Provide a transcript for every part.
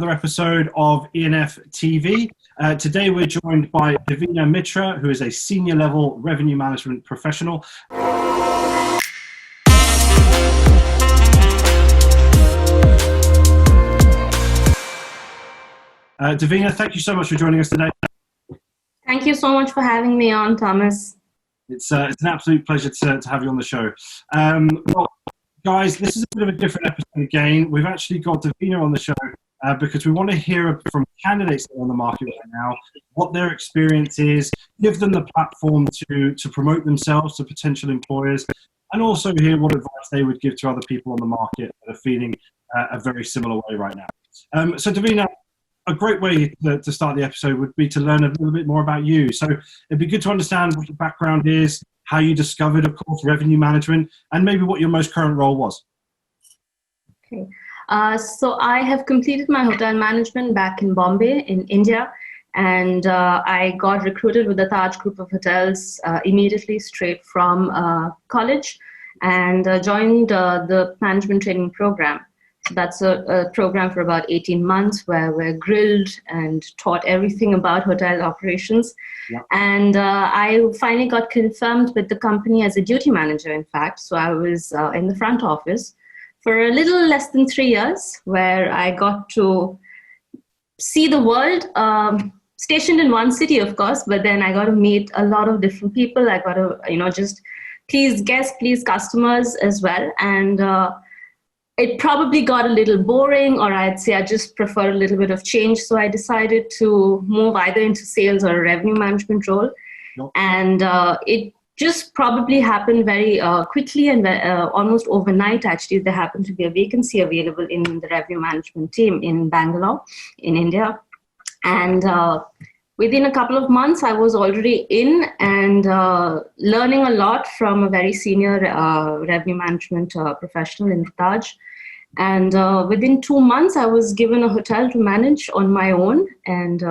Another episode of E&Ftv. Today we're joined by Devina Mitra, who is a senior level revenue management professional. Devina, thank you so much for joining us today. Thank you so much for having me on, Thomas. It's an absolute pleasure to have you on the show. Well, guys, this is a bit of a different episode again. We've actually got Devina on the show because we want to hear from candidates that are on the market right now, what their experience is, give them the platform to promote themselves to potential employers, and also hear what advice they would give to other people on the market that are feeling a very similar way right now. So Devina, a great way to start the episode would be to learn a little bit more about you. So it'd be good to understand what your background is, how you discovered, of course, revenue management, and maybe what your most current role was. Okay. So I have completed my hotel management back in Bombay in India, and I got recruited with the Taj group of hotels immediately straight from college, and joined the management training program. So that's a program for about 18 months where we're grilled and taught everything about hotel operations. Yeah. And I finally got confirmed with the company as a duty manager, in fact. So I was in the front office for a little less than 3 years, where I got to see the world, stationed in one city, of course, but then I got to meet a lot of different people. I got to, just please guests, please customers as well. And it probably got a little boring, or I'd say I just prefer a little bit of change. So I decided to move either into sales or a revenue management role. Yep. And it just probably happened very quickly and almost overnight. Actually, there happened to be a vacancy available in the revenue management team in Bangalore, in India. And within a couple of months, I was already in and learning a lot from a very senior revenue management professional in Taj. And within 2 months, I was given a hotel to manage on my own. And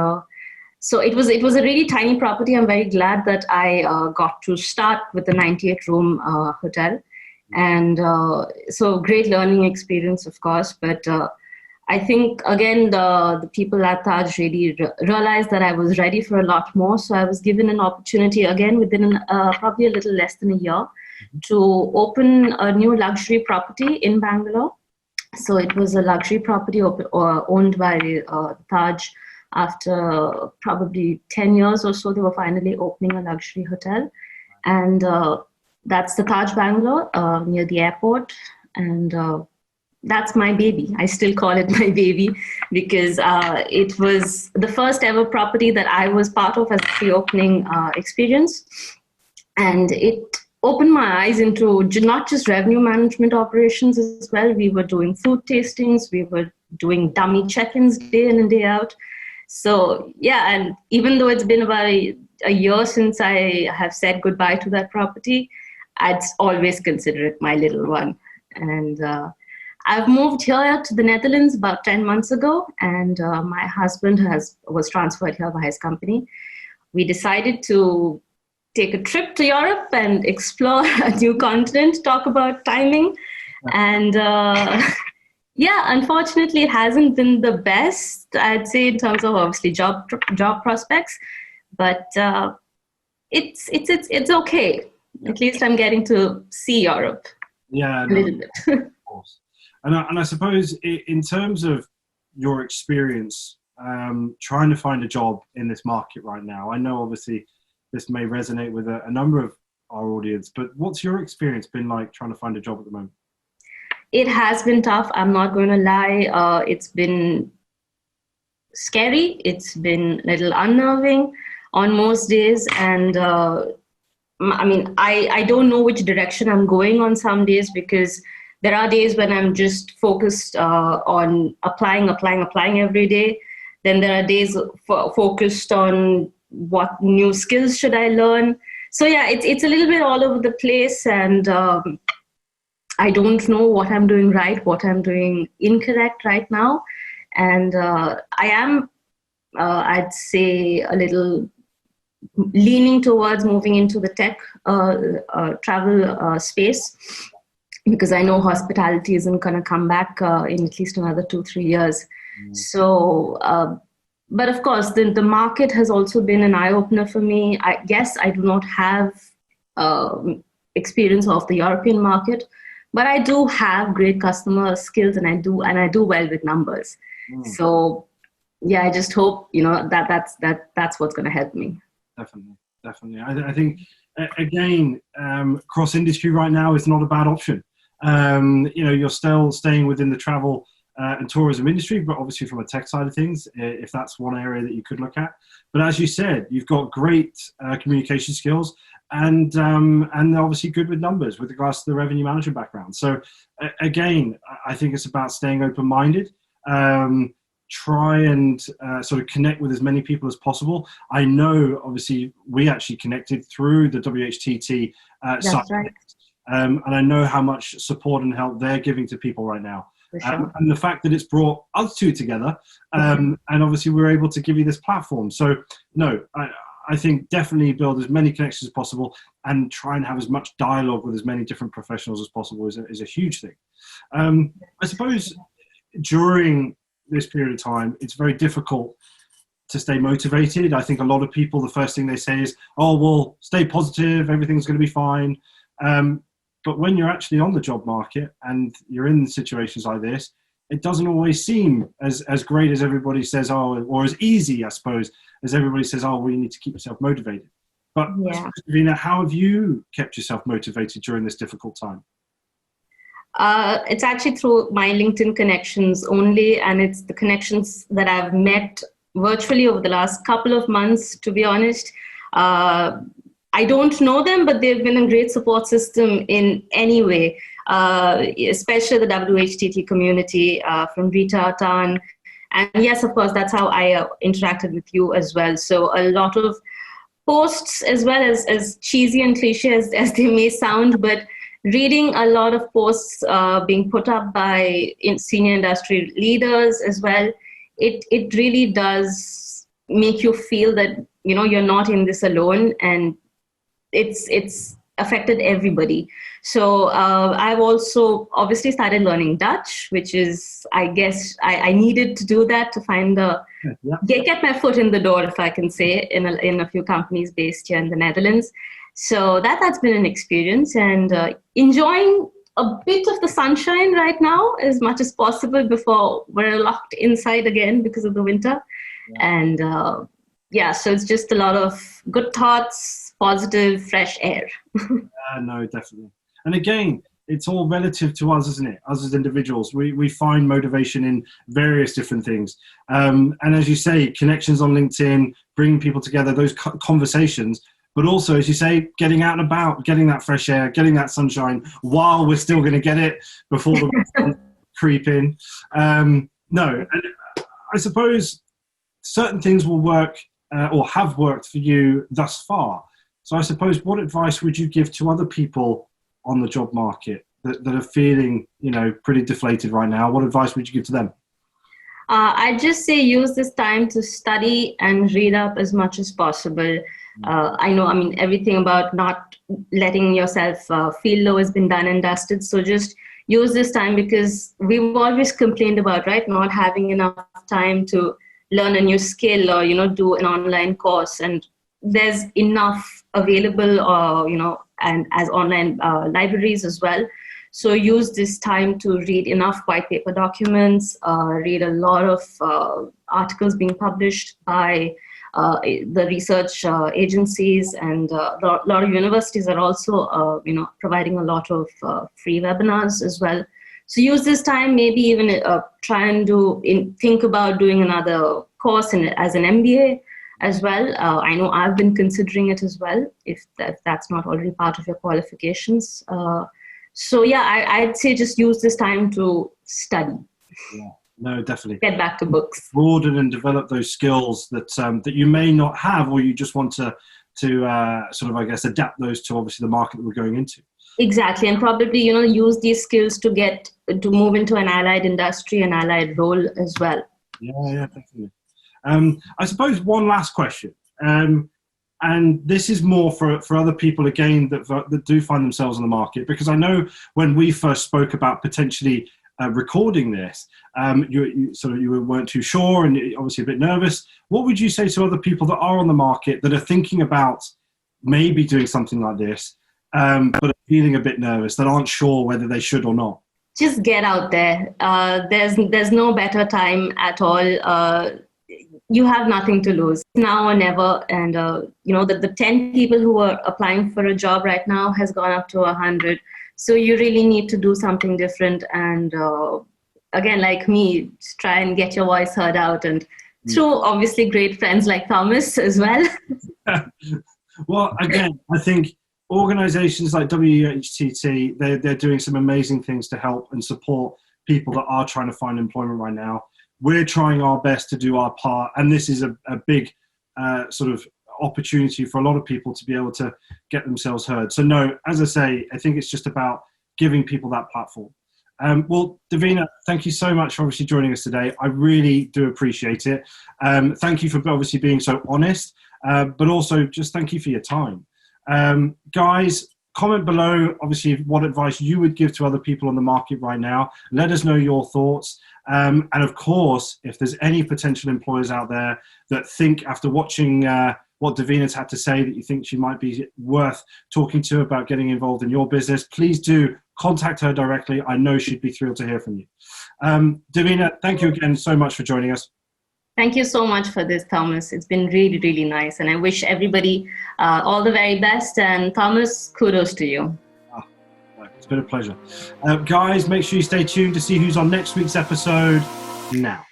so it was a really tiny property. I'm very glad that I got to start with the 98-room hotel. And so great learning experience, of course. But I think, again, the people at Taj really realized that I was ready for a lot more. So I was given an opportunity, again, within probably a little less than a year, to open a new luxury property in Bangalore. So it was a luxury property owned by Taj. After probably 10 years or so, they were finally opening a luxury hotel. And that's the Taj Bangalore near the airport. And that's my baby. I still call it my baby because it was the first ever property that I was part of as a pre-opening experience. And it opened my eyes into not just revenue management operations as well. We were doing food tastings. We were doing dummy check-ins day in and day out. So yeah, and even though it's been about a year since I have said goodbye to that property, I'd always consider it my little one. And I've moved here to the Netherlands about 10 months ago, and my husband was transferred here by his company. We decided to take a trip to Europe and explore a new continent, talk about timing. And yeah, unfortunately, it hasn't been the best, I'd say, in terms of obviously job prospects, but it's okay. Yeah. At least I'm getting to see Europe. Yeah, a little bit. Of course. And I suppose in terms of your experience trying to find a job in this market right now, I know obviously this may resonate with a number of our audience, but what's your experience been like trying to find a job at the moment? It has been tough. I'm not going to lie. It's been scary. It's been a little unnerving on most days. And I mean, I don't know which direction I'm going on some days, because there are days when I'm just focused on applying every day. Then there are days focused on what new skills should I learn. So yeah, it's a little bit all over the place, and I don't know what I'm doing right, what I'm doing incorrect right now. And I am, I'd say, a little leaning towards moving into the tech travel space, because I know hospitality isn't going to come back in at least another 2-3 years. So, but of course, the market has also been an eye-opener for me. Yes, I do not have experience of the European market, but I do have great customer skills, and I do well with numbers. So yeah, I just hope that's what's going to help me. Definitely. I think again, cross industry right now is not a bad option. You're still staying within the travel and tourism industry, but obviously from a tech side of things, if that's one area that you could look at. But as you said, you've got great communication skills, and obviously good with numbers with regards to the revenue management background. So again, I think it's about staying open-minded. Try and sort of connect with as many people as possible. I know, obviously, we actually connected through the WHTT site. Right. And I know how much support and help they're giving to people right now. Sure. And the fact that it's brought us two together, and obviously we're able to give you this platform. So, no, I think definitely build as many connections as possible and try and have as much dialogue with as many different professionals as possible is a huge thing. I suppose during this period of time, it's very difficult to stay motivated. I think a lot of people, the first thing they say is, oh, well, stay positive, everything's going to be fine. But when you're actually on the job market and you're in situations like this, it doesn't always seem as great as everybody says, or as easy, I suppose, as everybody says, oh, well, you need to keep yourself motivated. But Devina, how have you kept yourself motivated during this difficult time? It's actually through my LinkedIn connections only, and it's the connections that I've met virtually over the last couple of months, to be honest. I don't know them, but they've been a great support system in any way, especially the WHTT community from Rita Tan. And yes, of course, that's how I interacted with you as well. So a lot of posts, as well as cheesy and cliche as they may sound, but reading a lot of posts being put up by senior industry leaders as well, it really does make you feel that, you're not in this alone, and it's affected everybody. So I've also obviously started learning Dutch, which is, I guess, I needed to do that to find get my foot in the door, if I can say, in a few companies based here in the Netherlands. So that's been an experience, and enjoying a bit of the sunshine right now as much as possible before we're locked inside again because of the winter. And so it's just a lot of good thoughts, positive, fresh air. No, definitely. And again, it's all relative to us, isn't it? Us as individuals, we find motivation in various different things. And as you say, connections on LinkedIn, bringing people together, those conversations, but also, as you say, getting out and about, getting that fresh air, getting that sunshine while we're still going to get it before the creep in. No, and I suppose certain things will work or have worked for you thus far. So I suppose, what advice would you give to other people on the job market that are feeling, pretty deflated right now? What advice would you give to them? I'd just say use this time to study and read up as much as possible. Everything about not letting yourself feel low has been done and dusted. So just use this time, because we've always complained about, right, not having enough time to learn a new skill or, do an online course. And there's enough available, and as online libraries as well. So use this time to read enough white paper documents, read a lot of articles being published by the research agencies, and a lot of universities are also, providing a lot of free webinars as well. So use this time, maybe even try and think about doing another course as an MBA as well. I know I've been considering it as well, if that's not already part of your qualifications. I'd say just use this time to study. Yeah, no, definitely. Get back to books. Broaden and develop those skills that you may not have, or you just want to sort of, I guess, adapt those to obviously the market that we're going into. Exactly, and probably, use these skills to move into an allied industry, an allied role as well. Yeah, definitely. I suppose one last question, and this is more for other people, again, that do find themselves on the market, because I know when we first spoke about potentially recording this, you weren't too sure and obviously a bit nervous. What would you say to other people that are on the market that are thinking about maybe doing something like this, but are feeling a bit nervous, that aren't sure whether they should or not? Just get out there. There's no better time at all. You have nothing to lose, now or never. And the 10 people who are applying for a job right now has gone up to 100. So you really need to do something different. And again, like me, try and get your voice heard out, and through obviously great friends like Thomas as well. Well, again, I think organizations like E&Ftv, they're doing some amazing things to help and support people that are trying to find employment right now. We're trying our best to do our part, and this is a big sort of opportunity for a lot of people to be able to get themselves heard. So no, as I say, I think it's just about giving people that platform. Well, Devina, thank you so much for obviously joining us today. I really do appreciate it. Thank you for obviously being so honest, but also just thank you for your time. Guys, comment below, obviously, what advice you would give to other people on the market right now. Let us know your thoughts. And of course, if there's any potential employers out there that think, after watching what Devina's had to say, that you think she might be worth talking to about getting involved in your business, please do contact her directly. I know she'd be thrilled to hear from you. Devina, thank you again so much for joining us. Thank you so much for this, Thomas. It's been really, really nice. And I wish everybody all the very best. And Thomas, kudos to you. It's been a pleasure. Guys, make sure you stay tuned to see who's on next week's episode now.